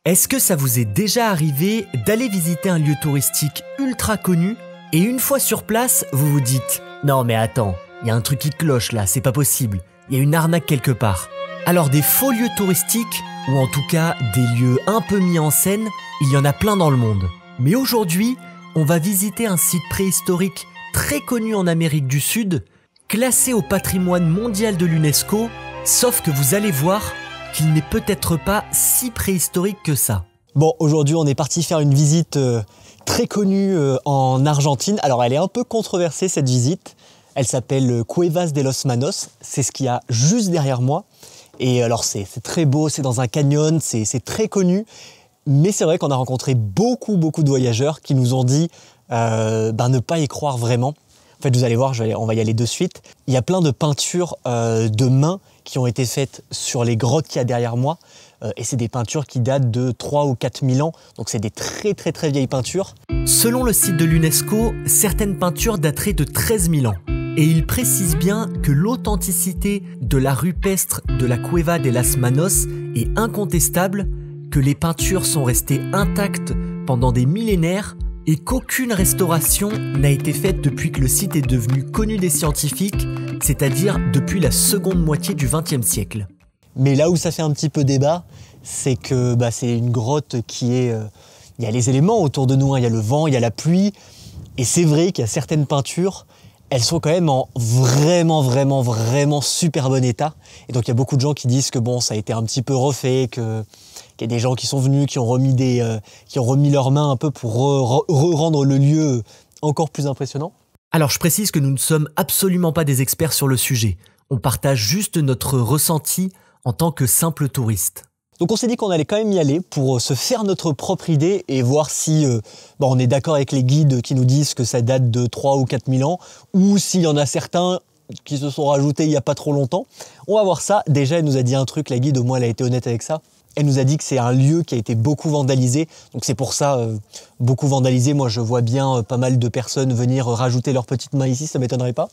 Est-ce que ça vous est déjà arrivé d'aller visiter un lieu touristique ultra connu et une fois sur place, vous vous dites « Non mais attends, il y a un truc qui cloche là, c'est pas possible, il y a une arnaque quelque part ». Alors des faux lieux touristiques, ou en tout cas des lieux un peu mis en scène, il y en a plein dans le monde. Mais aujourd'hui, on va visiter un site préhistorique très connu en Amérique du Sud, classé au patrimoine mondial de l'UNESCO, sauf que vous allez voir qu'il n'est peut-être pas si préhistorique que ça. Bon, aujourd'hui on est parti faire une visite très connue en Argentine. Alors elle est un peu controversée cette visite. Elle s'appelle Cuevas de los Manos. C'est ce qu'il y a juste derrière moi. Et alors c'est très beau, c'est dans un canyon, c'est très connu. Mais c'est vrai qu'on a rencontré beaucoup de voyageurs qui nous ont dit ne pas y croire vraiment. En fait, vous allez voir, on va y aller de suite. Il y a plein de peintures de mains qui ont été faites sur les grottes qu'il y a derrière moi. Et c'est des peintures qui datent de 3 ou 4 000 ans. Donc c'est des très vieilles peintures. Selon le site de l'UNESCO, certaines peintures dateraient de 13 000 ans. Et il précise bien que l'authenticité de la rupestre de la Cueva de las Manos est incontestable, que les peintures sont restées intactes pendant des millénaires et qu'aucune restauration n'a été faite depuis que le site est devenu connu des scientifiques, c'est-à-dire depuis la seconde moitié du XXe siècle. Mais là où ça fait un petit peu débat, c'est que c'est une grotte qui est... il y a les éléments autour de nous, hein, il y a le vent, il y a la pluie, et c'est vrai qu'il y a certaines peintures, elles sont quand même en vraiment super bon état. Et donc il y a beaucoup de gens qui disent que ça a été un petit peu refait, qu'il y a des gens qui sont venus, qui ont remis leurs mains un peu pour rendre le lieu encore plus impressionnant. Alors je précise que nous ne sommes absolument pas des experts sur le sujet. On partage juste notre ressenti en tant que simple touriste. Donc on s'est dit qu'on allait quand même y aller pour se faire notre propre idée et voir si on est d'accord avec les guides qui nous disent que ça date de 3 ou 4 000 ans ou s'il y en a certains qui se sont rajoutés il n'y a pas trop longtemps. On va voir ça. Déjà, elle nous a dit un truc, la guide, au moins elle a été honnête avec ça. Elle nous a dit que c'est un lieu qui a été beaucoup vandalisé. Donc c'est pour ça, beaucoup vandalisé. Moi, je vois bien pas mal de personnes venir rajouter leurs petites mains ici, ça ne m'étonnerait pas.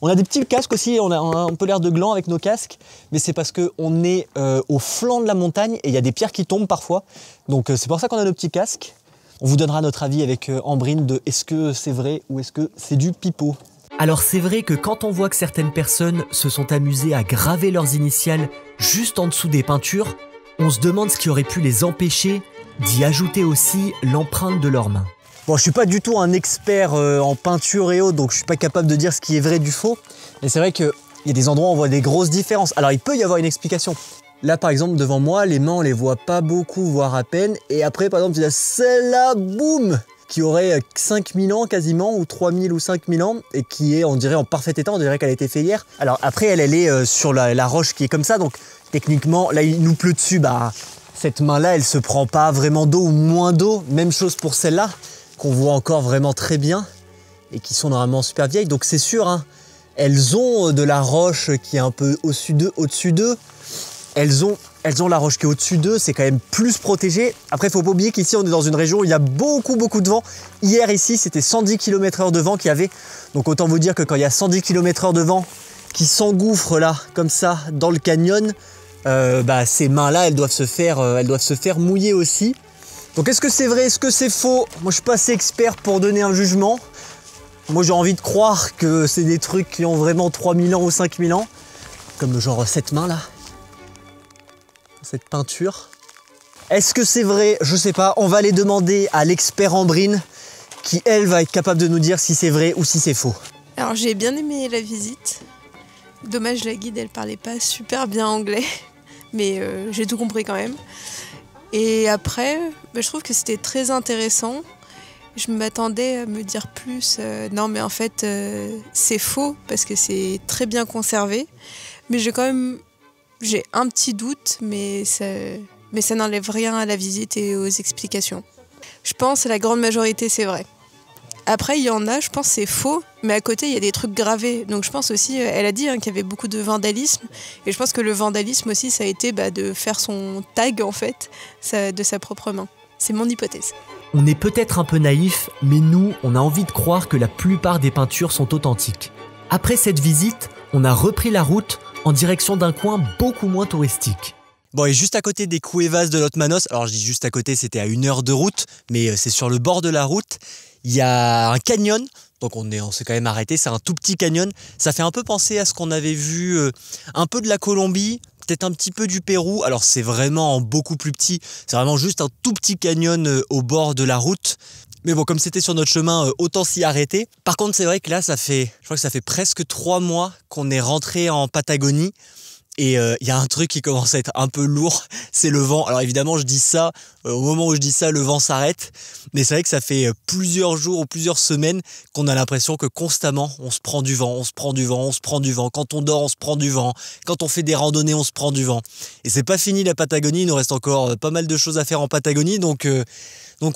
On a des petits casques aussi, on a un peu l'air de glands avec nos casques. Mais c'est parce qu'on est au flanc de la montagne et il y a des pierres qui tombent parfois. Donc c'est pour ça qu'on a nos petits casques. On vous donnera notre avis avec Ambrine de est-ce que c'est vrai ou est-ce que c'est du pipeau. Alors c'est vrai que quand on voit que certaines personnes se sont amusées à graver leurs initiales juste en dessous des peintures, on se demande ce qui aurait pu les empêcher d'y ajouter aussi l'empreinte de leurs mains. Bon, je suis pas du tout un expert en peinture et autres, donc je suis pas capable de dire ce qui est vrai du faux. Mais c'est vrai qu'il y a des endroits où on voit des grosses différences. Alors il peut y avoir une explication. Là par exemple devant moi, les mains on les voit pas beaucoup, voire à peine. Et après par exemple il y a celle-là, boum, qui aurait 5000 ans quasiment, ou 3000 ou 5000 ans, et qui est on dirait en parfait état, on dirait qu'elle a été faite hier. Alors après elle est sur la roche qui est comme ça, donc techniquement, là il nous pleut dessus, cette main-là, elle se prend pas vraiment d'eau ou moins d'eau. Même chose pour celle-là, qu'on voit encore vraiment très bien et qui sont normalement super vieilles. Donc c'est sûr, hein, elles ont de la roche qui est un peu au-dessus d'eux. Elles ont la roche qui est au-dessus d'eux, c'est quand même plus protégé. Après, il faut pas oublier qu'ici, on est dans une région où il y a beaucoup de vent. Hier, ici, c'était 110 km/h de vent qu'il y avait. Donc autant vous dire que quand il y a 110 km/h de vent qui s'engouffrent là, comme ça, dans le canyon, ces mains-là, elles doivent se faire mouiller aussi. Donc est-ce que c'est vrai, est-ce que c'est faux? Moi, je suis pas assez expert pour donner un jugement. Moi, j'ai envie de croire que c'est des trucs qui ont vraiment 3000 ans ou 5000 ans. Comme genre cette main-là. Cette peinture. Est-ce que c'est vrai? Je sais pas. On va aller demander à l'expert Ambrine qui, elle, va être capable de nous dire si c'est vrai ou si c'est faux. Alors, j'ai bien aimé la visite. Dommage, la guide, elle parlait pas super bien anglais. Mais j'ai tout compris quand même. Et après, je trouve que c'était très intéressant. Je m'attendais à me dire plus, non mais en fait c'est faux parce que c'est très bien conservé. Mais j'ai un petit doute, mais ça n'enlève rien à la visite et aux explications. Je pense que la grande majorité c'est vrai. Après, il y en a, je pense c'est faux, mais à côté, il y a des trucs gravés. Donc je pense aussi, elle a dit qu'il y avait beaucoup de vandalisme. Et je pense que le vandalisme aussi, ça a été de faire son tag, en fait, de sa propre main. C'est mon hypothèse. On est peut-être un peu naïf, mais nous, on a envie de croire que la plupart des peintures sont authentiques. Après cette visite, on a repris la route en direction d'un coin beaucoup moins touristique. Bon, et juste à côté des Cuevas de Los Manos, alors je dis juste à côté, c'était à 1 heure de route, mais c'est sur le bord de la route, il y a un canyon, donc on s'est quand même arrêté, c'est un tout petit canyon, ça fait un peu penser à ce qu'on avait vu un peu de la Colombie, peut-être un petit peu du Pérou, alors c'est vraiment beaucoup plus petit, c'est vraiment juste un tout petit canyon au bord de la route. Mais bon, comme c'était sur notre chemin, autant s'y arrêter. Par contre, c'est vrai que là, je crois que ça fait presque 3 mois qu'on est rentré en Patagonie. Et il y a un truc qui commence à être un peu lourd, c'est le vent. Alors évidemment, je dis ça, au moment où je dis ça, le vent s'arrête. Mais c'est vrai que ça fait plusieurs jours ou plusieurs semaines qu'on a l'impression que constamment, on se prend du vent, on se prend du vent, on se prend du vent. Quand on dort, on se prend du vent. Quand on fait des randonnées, on se prend du vent. Et c'est pas fini la Patagonie, il nous reste encore pas mal de choses à faire en Patagonie. Donc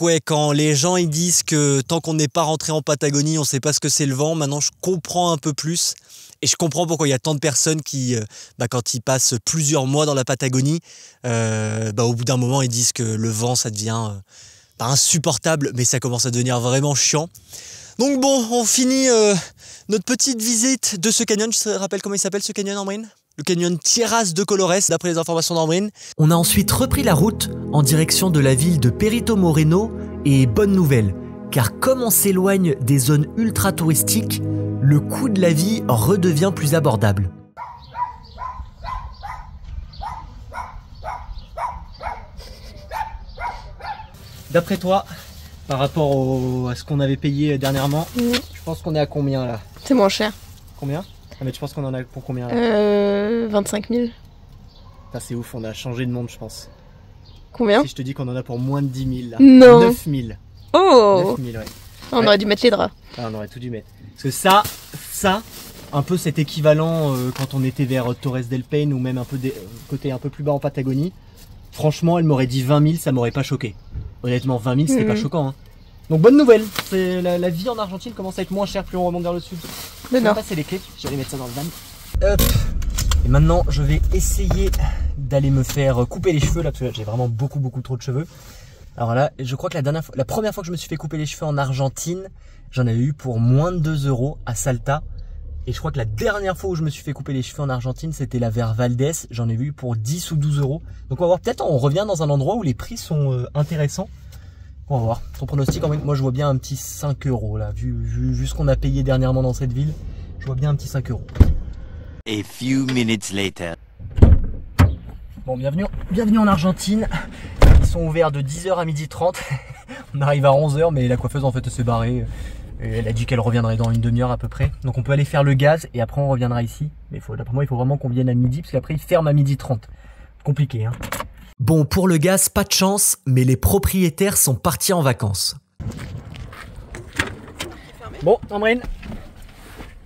ouais, quand les gens ils disent que tant qu'on n'est pas rentré en Patagonie, on sait pas ce que c'est le vent, maintenant je comprends un peu plus. Et je comprends pourquoi il y a tant de personnes qui, quand ils passent plusieurs mois dans la Patagonie, au bout d'un moment, ils disent que le vent, ça devient pas insupportable, mais ça commence à devenir vraiment chiant. Donc bon, on finit notre petite visite de ce canyon. Je te rappelle comment il s'appelle ce canyon, Ambrine ? Le canyon Tierras de Colores, d'après les informations d'Ambrine. On a ensuite repris la route en direction de la ville de Perito Moreno, et bonne nouvelle, car comme on s'éloigne des zones ultra touristiques, le coût de la vie redevient plus abordable. D'après toi, par rapport à ce qu'on avait payé dernièrement, je pense qu'on est à combien là ? C'est moins cher. Combien ? Ah mais tu penses qu'on en a pour combien là ? 25 000. Ah, c'est ouf, on a changé de monde je pense. Combien ? Si je te dis qu'on en a pour moins de 10 000 là. Non. 9 000. Oh 9 000, ouais. On aurait dû mettre les draps. Ah, on aurait tout dû mettre. Parce que ça, un peu cet équivalent quand on était vers Torres del Paine ou même un peu côté un peu plus bas en Patagonie. Franchement, elle m'aurait dit 20 000, ça m'aurait pas choqué. Honnêtement, 20 000, c'était pas choquant. Hein. Donc bonne nouvelle, la vie en Argentine commence à être moins chère plus on remonte vers le sud. Le nord. Passer les clés, j'allais mettre ça dans le van. Hop. Et maintenant, je vais essayer d'aller me faire couper les cheveux là, parce que j'ai vraiment beaucoup trop de cheveux. Alors là, je crois que la première fois que je me suis fait couper les cheveux en Argentine, j'en avais eu pour moins de 2 € à Salta. Et je crois que la dernière fois où je me suis fait couper les cheveux en Argentine, c'était là vers Valdés. J'en ai vu pour 10 ou 12 €. Donc on va voir, peut-être on revient dans un endroit où les prix sont intéressants. On va voir. Ton pronostic, moi je vois bien un petit 5 € là. Vu ce qu'on a payé dernièrement dans cette ville, je vois bien un petit 5 €. A few minutes later. Bon, bienvenue en Argentine. Ils sont ouverts de 10 h à 12h30. On arrive à 11 h, mais la coiffeuse en fait s'est barrée. Et elle a dit qu'elle reviendrait dans une demi-heure à peu près. Donc on peut aller faire le gaz et après on reviendra ici. Mais d'après moi, il faut vraiment qu'on vienne à midi parce qu'après ils ferment à 12h30. Compliqué, hein. Bon, pour le gaz, pas de chance, mais les propriétaires sont partis en vacances. Bon, Ambrine,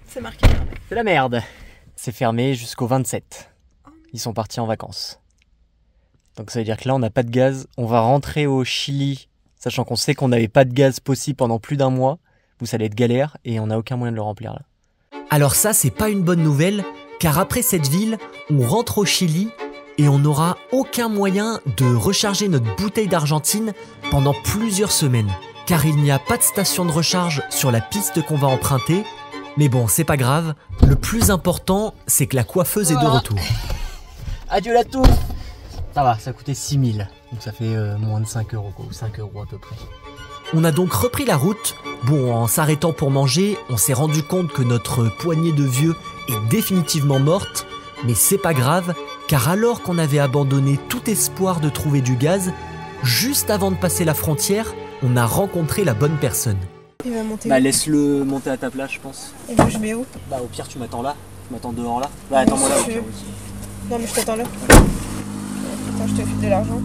C'est marqué. c'est la merde. C'est fermé jusqu'au 27. Ils sont partis en vacances. Donc ça veut dire que là, on n'a pas de gaz. On va rentrer au Chili, sachant qu'on sait qu'on n'avait pas de gaz possible pendant plus d'1 mois. Où ça allait être galère et on n'a aucun moyen de le remplir là. Alors ça, c'est pas une bonne nouvelle, car après cette ville, on rentre au Chili et on n'aura aucun moyen de recharger notre bouteille d'Argentine pendant plusieurs semaines. Car il n'y a pas de station de recharge sur la piste qu'on va emprunter. Mais bon, c'est pas grave, le plus important, c'est que la coiffeuse est de retour. Adieu la tour. Ça va, ça coûtait 6 000. Donc ça fait moins de 5 € quoi, ou 5 € à peu près. On a donc repris la route. Bon, en s'arrêtant pour manger, on s'est rendu compte que notre poignée de vieux est définitivement morte. Mais c'est pas grave, car alors qu'on avait abandonné tout espoir de trouver du gaz, juste avant de passer la frontière, on a rencontré la bonne personne. Il va monter. Bah laisse-le monter à ta place je pense. Et moi je mets où? Bah au pire tu m'attends là, tu m'attends dehors là. Bah attends-moi là au pire aussi. Non mais je t'attends là. Attends, je te file de l'argent.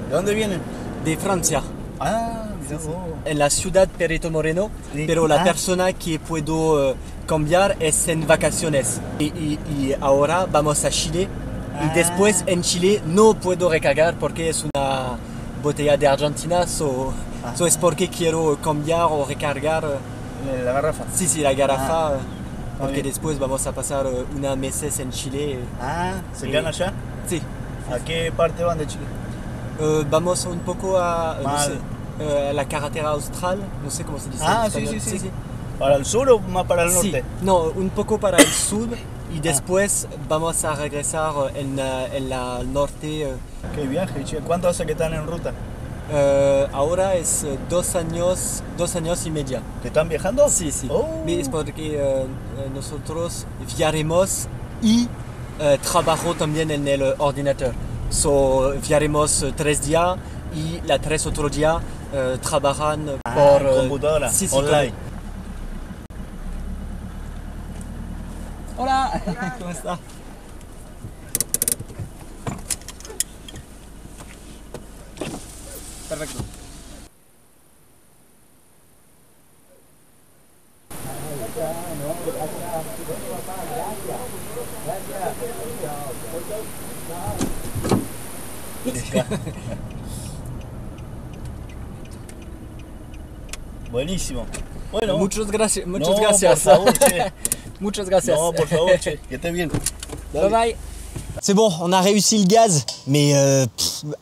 ¿De dónde vienen? De Francia. Ah, mira vos. En la ciudad Perito Moreno, pero la persona que puedo cambiar es en vacaciones. Y ahora vamos a Chile. Y después en Chile no puedo recargar porque es una botella de Argentina, so es porque quiero cambiar o recargar. La garrafa. Sí, la garrafa. Porque bien. después vamos a pasar unas meses en Chile. ¿Se quedan allá? Sí. ¿A qué parte van de Chile? Vamos un poco a no Mal. sé, la carretera austral, no sé cómo se dice. en Ah, español. sí. ¿Para el sur o más para el Sí, norte? no, un poco para el sur y después vamos a regresar en la norte. Qué viaje, che. ¿Cuánto hace que están en ruta? Ahora es 2 años y medio. ¿Que están viajando? Sí, sí. Oh. Es porque nosotros viajaremos y trabajo también en el ordenador. So, viajaremos 3 días y la 3 otros días trabajan por computadora, sí, online. Hola, ¿cómo está? Perfecto. Buenísimo. Bueno. Muchas gracias. No, por favor, che. Muchas gracias. No, por favor, che. Que estés bien. Bye bye. C'est bon, on a réussi le gaz, mais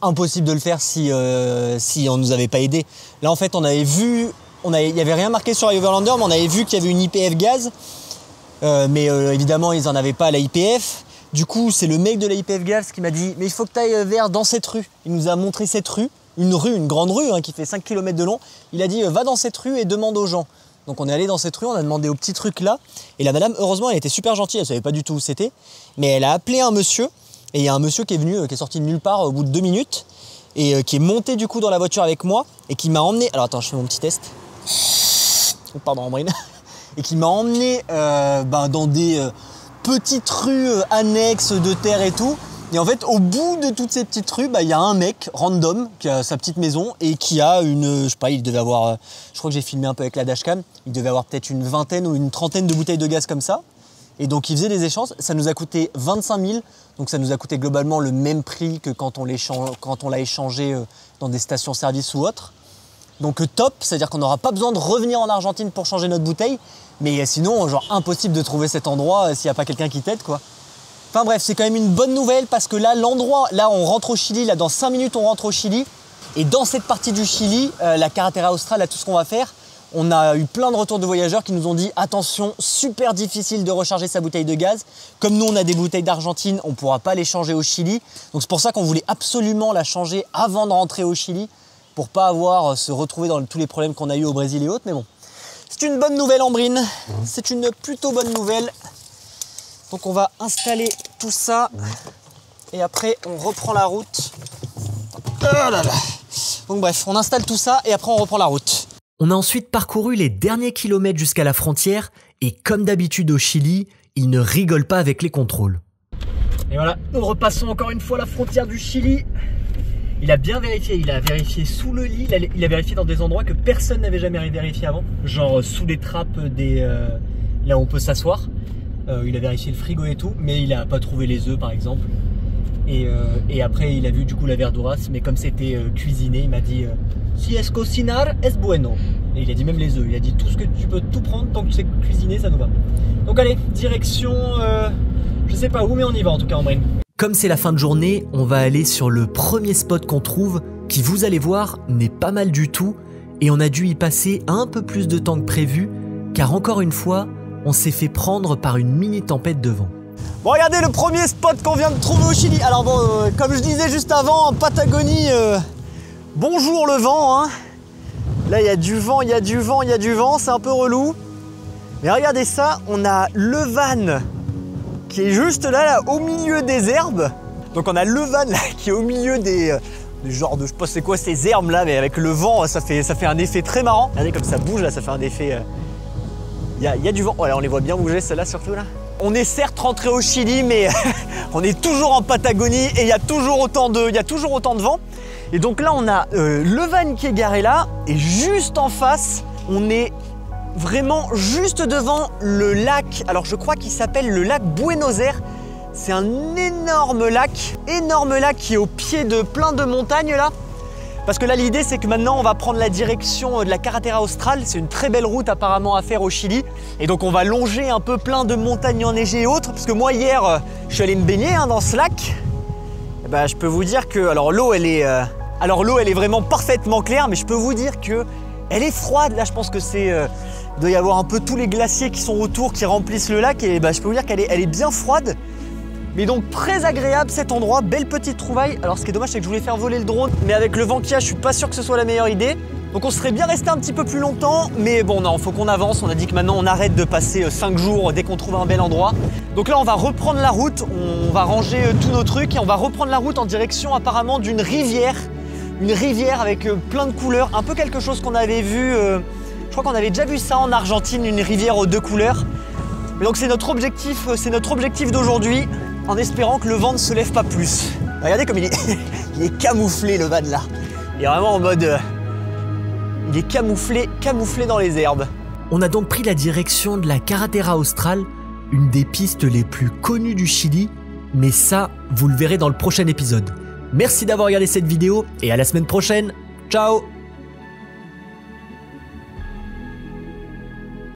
impossible de le faire si on nous avait pas aidé. Là en fait on avait vu, il n'y avait rien marqué sur Overlander, mais on avait vu qu'il y avait une IPF gaz, mais évidemment ils n'en avaient pas à la IPF. Du coup c'est le mec de la IPF gaz qui m'a dit mais il faut que tu ailles vers dans cette rue. Il nous a montré cette rue, une grande rue hein, qui fait 5 km de long. Il a dit va dans cette rue et demande aux gens. Donc on est allé dans cette rue, on a demandé au petit truc là, et la madame, heureusement, elle était super gentille, elle savait pas du tout où c'était, mais elle a appelé un monsieur, et il y a un monsieur qui est venu, qui est sorti de nulle part au bout de 2 minutes, et qui est monté du coup dans la voiture avec moi, et qui m'a emmené, alors attends, je fais mon petit test, pardon Ambrine, et qui m'a emmené dans des petites rues annexes de terre et tout. Et en fait, au bout de toutes ces petites rues, il y a un mec random qui a sa petite maison et qui a je sais pas, il devait avoir, je crois que j'ai filmé un peu avec la dashcam, il devait avoir peut-être une 20aine ou une 30aine de bouteilles de gaz comme ça. Et donc il faisait des échanges, ça nous a coûté 25 000, donc ça nous a coûté globalement le même prix que quand on l'a échangé dans des stations-service ou autres. Donc top, c'est-à-dire qu'on n'aura pas besoin de revenir en Argentine pour changer notre bouteille, mais sinon, genre impossible de trouver cet endroit s'il n'y a pas quelqu'un qui t'aide quoi. Enfin bref, c'est quand même une bonne nouvelle parce que là, là on rentre au Chili, là dans 5 minutes on rentre au Chili. Et dans cette partie du Chili, la Carretera Austral, là tout ce qu'on va faire, on a eu plein de retours de voyageurs qui nous ont dit attention, super difficile de recharger sa bouteille de gaz. Comme nous on a des bouteilles d'Argentine, on ne pourra pas les changer au Chili. Donc c'est pour ça qu'on voulait absolument la changer avant de rentrer au Chili pour pas avoir se retrouver dans tous les problèmes qu'on a eu au Brésil et autres. Mais bon, c'est une bonne nouvelle Ambrine, c'est une plutôt bonne nouvelle. Donc on va installer tout ça et après on reprend la route. Oh là là. Donc bref, on installe tout ça et après on reprend la route. On a ensuite parcouru les derniers kilomètres jusqu'à la frontière et comme d'habitude au Chili, ils ne rigolent pas avec les contrôles. Et voilà, nous repassons encore une fois la frontière du Chili. Il a bien vérifié, il a vérifié sous le lit, il a vérifié dans des endroits que personne n'avait jamais vérifié avant. Genre sous les trappes là où on peut s'asseoir. Il a vérifié le frigo et tout, mais il n'a pas trouvé les œufs par exemple. Et après il a vu du coup la verduras, mais comme c'était cuisiné, il m'a dit si es cocinar es bueno. Et il a dit même les œufs, il a dit tout ce que tu peux tout prendre tant que c'est cuisiné, ça nous va. Donc allez, direction, je sais pas où, mais on y va en tout cas en Ambrine. Comme c'est la fin de journée, on va aller sur le premier spot qu'on trouve, qui vous allez voir n'est pas mal du tout, et on a dû y passer un peu plus de temps que prévu, car encore une fois, on s'est fait prendre par une mini tempête de vent. Bon regardez le premier spot qu'on vient de trouver au Chili. Alors bon, comme je disais juste avant, en Patagonie, bonjour le vent hein. Là il y a du vent, il y a du vent, il y a du vent, c'est un peu relou. Mais regardez ça, on a le van qui est juste là au milieu des herbes. Donc on a le van là, qui est au milieu des genre de, je sais pas c'est quoi ces herbes là, mais avec le vent ça fait un effet très marrant. Regardez comme ça bouge là, ça fait un effet... Il y a du vent, voilà, on les voit bien bouger celles-là surtout là. On est certes rentré au Chili, mais on est toujours en Patagonie et il y a toujours autant de vent. Et donc là, on a le van qui est garé là, et juste en face, on est vraiment juste devant le lac. Alors je crois qu'il s'appelle le lac Buenos Aires. C'est un énorme lac qui est au pied de plein de montagnes là. Parce que là l'idée c'est que maintenant on va prendre la direction de la Carretera Austral. C'est une très belle route apparemment à faire au Chili. Et donc on va longer un peu plein de montagnes enneigées et autres. Parce que moi hier je suis allé me baigner hein, dans ce lac. Et bah, je peux vous dire que alors l'eau elle est vraiment parfaitement claire. Mais je peux vous dire que elle est froide. Là je pense que c'est Il doit y avoir un peu tous les glaciers qui sont autour, qui remplissent le lac. Et bah, je peux vous dire qu'elle est bien froide. Mais donc très agréable cet endroit, belle petite trouvaille. Alors ce qui est dommage, c'est que je voulais faire voler le drone, mais avec le vent qu'il y a, je suis pas sûr que ce soit la meilleure idée. Donc on serait bien resté un petit peu plus longtemps, mais bon non, faut qu'on avance. On a dit que maintenant on arrête de passer 5 jours dès qu'on trouve un bel endroit. Donc là on va reprendre la route, on va ranger tous nos trucs et on va reprendre la route en direction apparemment d'une rivière. Une rivière avec plein de couleurs, un peu quelque chose qu'on avait vu, je crois qu'on avait déjà vu ça en Argentine, une rivière aux 2 couleurs. Mais donc c'est notre objectif d'aujourd'hui, en espérant que le vent ne se lève pas plus. Regardez comme il est camouflé le van là. Il est vraiment en mode... il est camouflé dans les herbes. On a donc pris la direction de la Carretera Austral, une des pistes les plus connues du Chili, mais ça, vous le verrez dans le prochain épisode. Merci d'avoir regardé cette vidéo et à la semaine prochaine. Ciao!